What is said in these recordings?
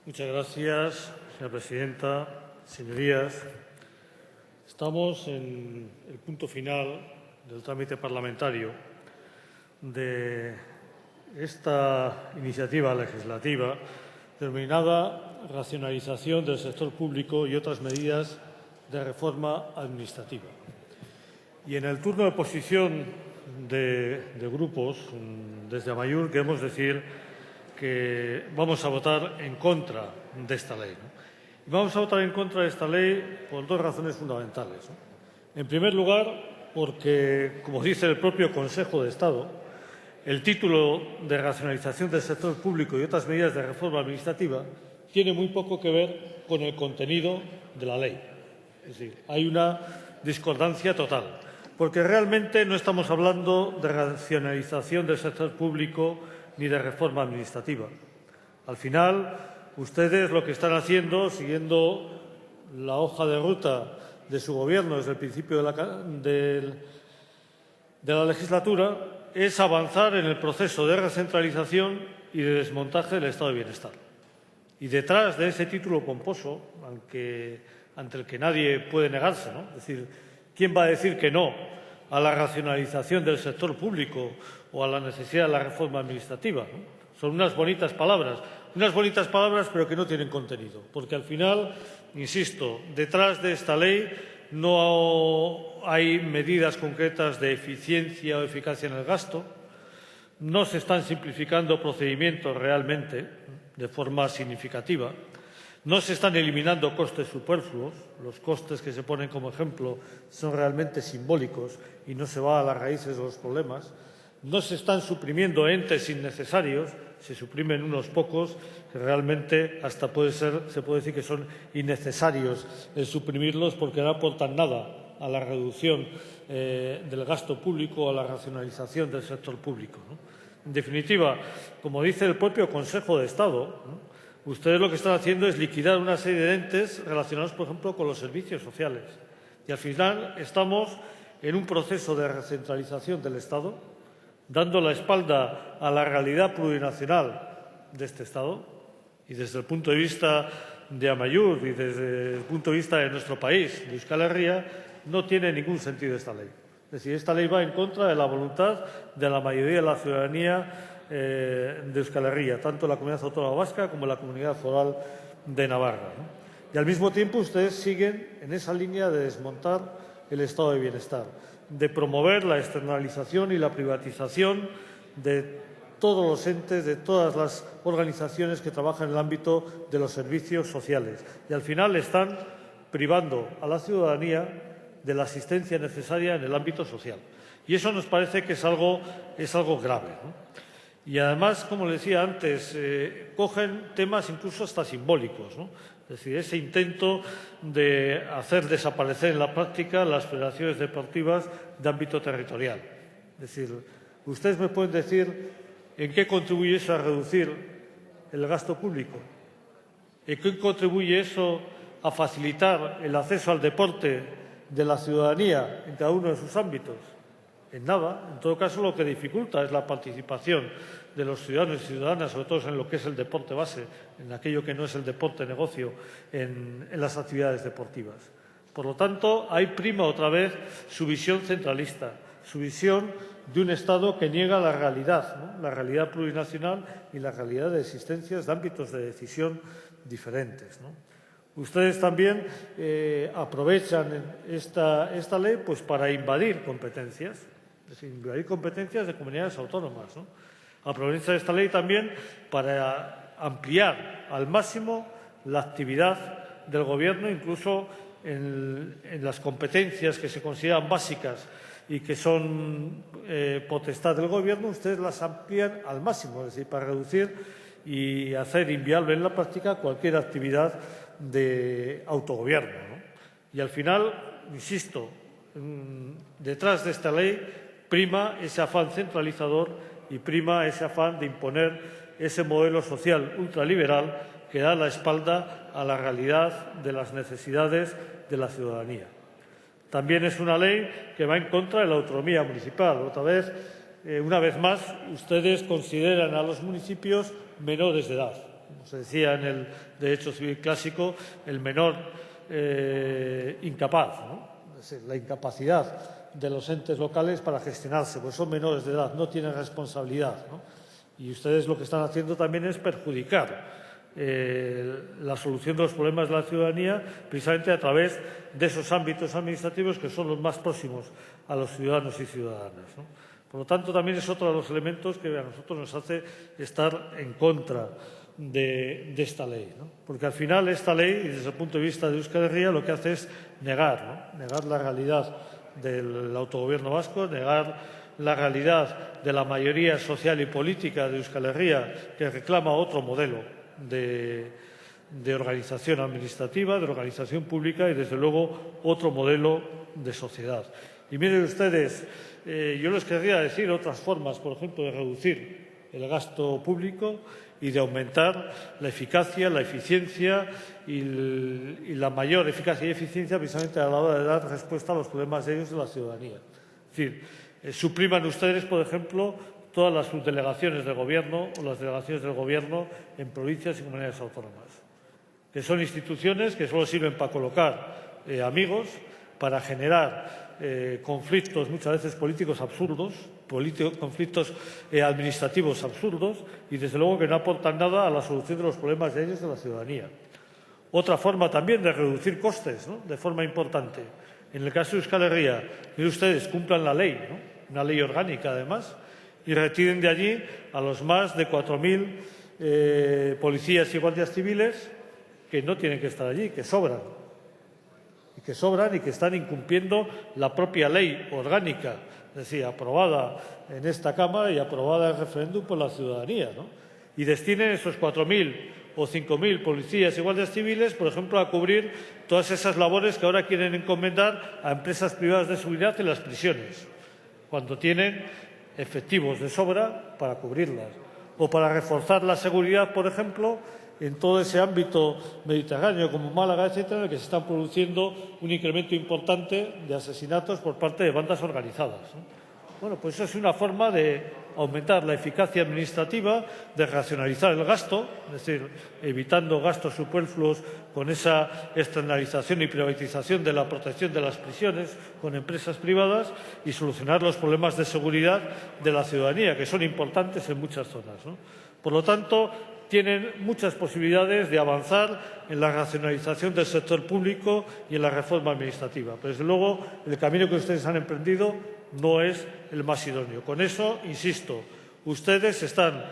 Muchas gracias, señora presidenta. Señorías, estamos en el punto final del trámite parlamentario de esta iniciativa legislativa denominada racionalización del sector público y otras medidas de reforma administrativa. Y en el turno de posición de grupos, desde Amaiur, queremos decir que vamos a votar en contra de esta ley. Y vamos a votar en contra de esta ley por dos razones fundamentales. En primer lugar, porque, como dice el propio Consejo de Estado, el título de racionalización del sector público y otras medidas de reforma administrativa tiene muy poco que ver con el contenido de la ley. Es decir, hay una discordancia total, porque realmente no estamos hablando de racionalización del sector público ni de reforma administrativa. Al final, ustedes lo que están haciendo, siguiendo la hoja de ruta de su Gobierno desde el principio de la legislatura, es avanzar en el proceso de recentralización y de desmontaje del Estado de Bienestar. Y detrás de ese título pomposo, ante el que nadie puede negarse, ¿no? Es decir, ¿quién va a decir que no a la racionalización del sector público o a la necesidad de la reforma administrativa, ¿no? Son unas bonitas palabras pero que no tienen contenido, porque al final, insisto, detrás de esta ley no hay medidas concretas de eficiencia o eficacia en el gasto, no se están simplificando procedimientos realmente de forma significativa, no se están eliminando costes superfluos, los costes que se ponen como ejemplo son realmente simbólicos y no se va a las raíces de los problemas, no se están suprimiendo entes innecesarios, se suprimen unos pocos que realmente hasta se puede decir que son innecesarios el suprimirlos porque no aportan nada a la reducción del gasto público o a la racionalización del sector público, ¿no? En definitiva, como dice el propio Consejo de Estado, ¿no?, ustedes lo que están haciendo es liquidar una serie de entes relacionados, por ejemplo, con los servicios sociales. Y al final estamos en un proceso de recentralización del Estado, dando la espalda a la realidad plurinacional de este Estado. Y desde el punto de vista de Amaiur y desde el punto de vista de nuestro país, de Euskal Herria, no tiene ningún sentido esta ley. Es decir, esta ley va en contra de la voluntad de la mayoría de la ciudadanía de Euskal Herria, tanto la Comunidad Autónoma Vasca como la Comunidad Foral de Navarra, ¿no? Y al mismo tiempo ustedes siguen en esa línea de desmontar el Estado de Bienestar, de promover la externalización y la privatización de todos los entes, de todas las organizaciones que trabajan en el ámbito de los servicios sociales. Y al final están privando a la ciudadanía de la asistencia necesaria en el ámbito social. Y eso nos parece que es algo grave, ¿no? Y además, como le decía antes, cogen temas incluso hasta simbólicos, ¿no? Es decir, ese intento de hacer desaparecer en la práctica las federaciones deportivas de ámbito territorial. Es decir, ustedes me pueden decir en qué contribuye eso a reducir el gasto público, en qué contribuye eso a facilitar el acceso al deporte de la ciudadanía en cada uno de sus ámbitos. En nada. En todo caso, lo que dificulta es la participación de los ciudadanos y ciudadanas, sobre todo en lo que es el deporte base, en aquello que no es el deporte negocio, en las actividades deportivas. Por lo tanto, ahí prima otra vez su visión centralista, su visión de un Estado que niega la realidad, ¿no?, la realidad plurinacional y la realidad de existencias de ámbitos de decisión diferentes, ¿no? Ustedes también aprovechan esta ley pues, para invadir competencias. Es decir, invadir competencias de comunidades autónomas, ¿no? Aprovechan esta ley también para ampliar al máximo la actividad del Gobierno, incluso en las competencias que se consideran básicas y que son potestad del Gobierno, ustedes las amplían al máximo, es decir, para reducir y hacer inviable en la práctica cualquier actividad de autogobierno, ¿no? Y al final, insisto, detrás de esta ley prima ese afán centralizador y prima ese afán de imponer ese modelo social ultraliberal que da la espalda a la realidad de las necesidades de la ciudadanía. También es una ley que va en contra de la autonomía municipal. Otra vez, una vez más, ustedes consideran a los municipios menores de edad. Como se decía en el derecho civil clásico, el menor incapaz, ¿no? Es decir, la incapacidad de los entes locales para gestionarse, pues son menores de edad, no tienen responsabilidad, ¿no? Y ustedes lo que están haciendo también es perjudicar la solución de los problemas de la ciudadanía precisamente a través de esos ámbitos administrativos que son los más próximos a los ciudadanos y ciudadanas, ¿no? Por lo tanto, también es otro de los elementos que a nosotros nos hace estar en contra de esta ley, ¿no? Porque al final esta ley, desde el punto de vista de Euskal Herria, lo que hace es negar, ¿no? Negar la realidad del autogobierno vasco, negar la realidad de la mayoría social y política de Euskal Herria, que reclama otro modelo de organización administrativa, de organización pública y, desde luego, otro modelo de sociedad. Y miren ustedes, yo les querría decir otras formas, por ejemplo, de reducir el gasto público y de aumentar la eficacia, la eficiencia y la mayor eficacia y eficiencia precisamente a la hora de dar respuesta a los problemas de ellos de la ciudadanía. Es decir, supriman ustedes, por ejemplo, todas las subdelegaciones de Gobierno o las delegaciones del Gobierno en provincias y comunidades autónomas, que son instituciones que solo sirven para colocar amigos, para generar conflictos muchas veces políticos absurdos, conflictos administrativos absurdos y, desde luego, que no aportan nada a la solución de los problemas de ellos de la ciudadanía. Otra forma también de reducir costes, ¿no?, de forma importante. En el caso de Euskal Herria, que ustedes cumplan la ley, ¿no?, una ley orgánica además, y retiren de allí a los más de 4.000 policías y guardias civiles que no tienen que estar allí, que sobran y que están incumpliendo la propia ley orgánica, es decir, aprobada en esta Cámara y aprobada en referéndum por la ciudadanía, ¿no? Y destinen esos 4.000 o 5.000 policías y guardias civiles, por ejemplo, a cubrir todas esas labores que ahora quieren encomendar a empresas privadas de seguridad en las prisiones, cuando tienen efectivos de sobra para cubrirlas, o para reforzar la seguridad, por ejemplo, en todo ese ámbito mediterráneo como Málaga, etcétera, en el que se está produciendo un incremento importante de asesinatos por parte de bandas organizadas, ¿no? Bueno, pues eso es una forma de aumentar la eficacia administrativa, de racionalizar el gasto, es decir, evitando gastos superfluos con esa externalización y privatización de la protección de las prisiones con empresas privadas y solucionar los problemas de seguridad de la ciudadanía, que son importantes en muchas zonas, ¿no? Por lo tanto, tienen muchas posibilidades de avanzar en la racionalización del sector público y en la reforma administrativa. Pero, desde luego, el camino que ustedes han emprendido no es el más idóneo. Con eso, insisto, ustedes están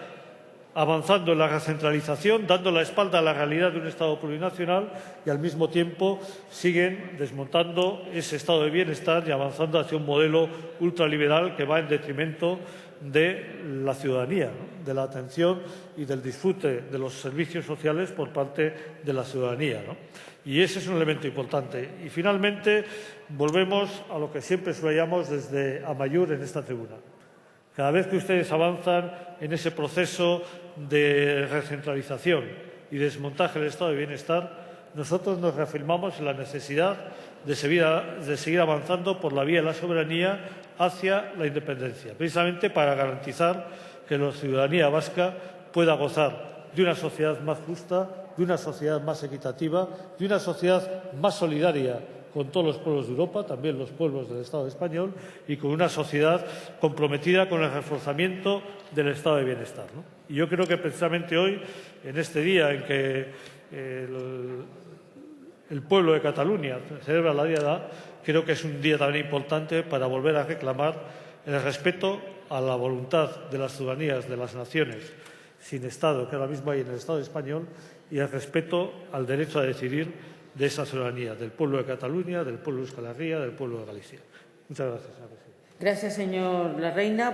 avanzando en la recentralización, dando la espalda a la realidad de un Estado plurinacional y, al mismo tiempo, siguen desmontando ese Estado de bienestar y avanzando hacia un modelo ultraliberal que va en detrimento de la ciudadanía, ¿no?, de la atención y del disfrute de los servicios sociales por parte de la ciudadanía, ¿no? Y ese es un elemento importante. Y, finalmente, volvemos a lo que siempre subrayamos desde Amaiur en esta tribuna. Cada vez que ustedes avanzan en ese proceso de recentralización y desmontaje del Estado de bienestar, nosotros nos reafirmamos en la necesidad de seguir avanzando por la vía de la soberanía hacia la independencia, precisamente para garantizar que la ciudadanía vasca pueda gozar de una sociedad más justa, de una sociedad más equitativa, de una sociedad más solidaria con todos los pueblos de Europa, también los pueblos del Estado español, y con una sociedad comprometida con el reforzamiento del Estado de bienestar, ¿no? Y yo creo que precisamente hoy, en este día en que el pueblo de Cataluña celebra la Diada, creo que es un día también importante para volver a reclamar el respeto a la voluntad de las ciudadanías de las naciones sin Estado que ahora mismo hay en el Estado español y el respeto al derecho a decidir de esa ciudadanía, del pueblo de Cataluña, del pueblo de Euskal Herria, del pueblo de Galicia. Muchas gracias, señora presidenta. Gracias, señor Larreina.